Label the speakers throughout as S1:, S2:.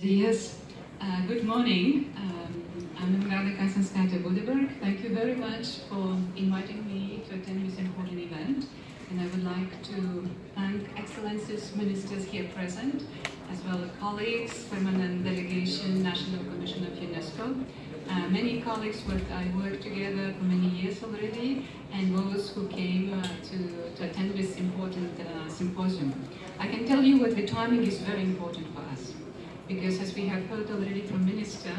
S1: Yes, good morning. I'm Miranda Kasanskaya Budeberg. Thank you very much for inviting me to attend this important event. And I would like to thank Excellencies Ministers here present, as well as colleagues, permanent delegation, National Commission of UNESCO, many colleagues with I worked together for many years already, and those who came to attend this important symposium. I can tell you what the timing is very important for us, because as we have heard already from Minister,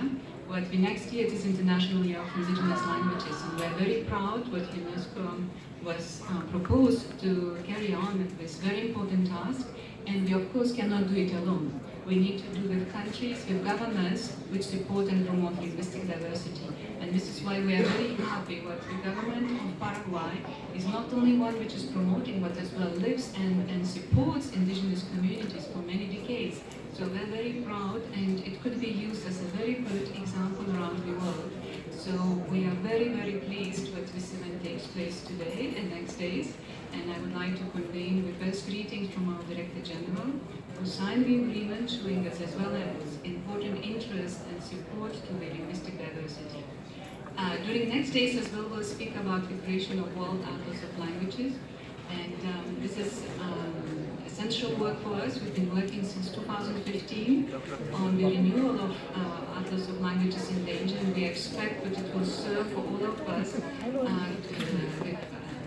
S1: what the next year is International Year of Indigenous Languages, and we're very proud what UNESCO was proposed to carry on this very important task, and we of course cannot do it alone. We need to do with countries, with governments which support and promote linguistic diversity. And this is why we are very happy that the government of Paraguay is not only one which is promoting, but as well lives and supports indigenous communities for many decades. So we're very proud, and it could be used as a very good example around the world. So we are very, very pleased that this event takes place today and next days. And I would like to convey the best greetings from our Director General, who signed the agreement showing us as well as important interest and support to the linguistic diversity. During next days as well, we'll speak about the creation of World Atlas of Languages. And this is essential work for us. We've been working since 2015 on the renewal of Atlas of Languages in Danger, and we expect that it will serve for all of us with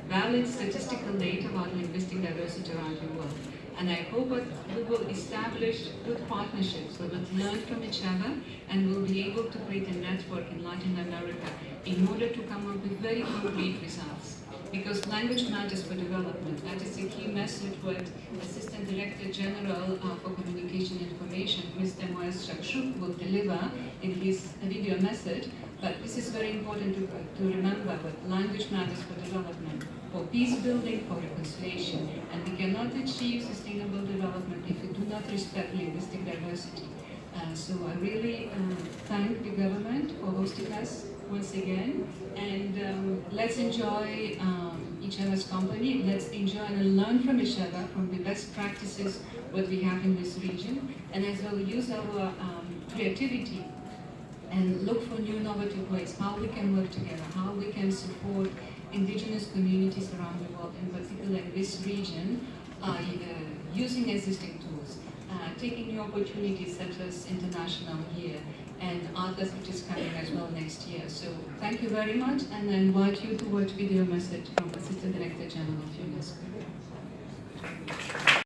S1: valid statistical data about linguistic diversity around the world. And I hope that we will establish good partnerships, we will learn from each other, and we'll be able to create a network in Latin America in order to come up with very concrete results. Because language matters for development. That is the key message what Assistant Director General for Communication and Information, Mr. Moez Shakshuk, will deliver in his video message. But this is very important to remember that language matters for development, for peace building, for reconciliation. And we cannot achieve sustainable development if we do not respect linguistic diversity. So I really thank the government for hosting us once again, and let's enjoy each other's company. Let's enjoy and learn from each other, from the best practices what we have in this region, and as well use our creativity and look for new innovative ways, how we can work together, how we can support indigenous communities around the world, in particular in this region, using existing tools, taking new opportunities such as international here, and Atlas which is coming as well next year. So thank you very much, and I invite you to watch video message from Assistant Director General of UNESCO.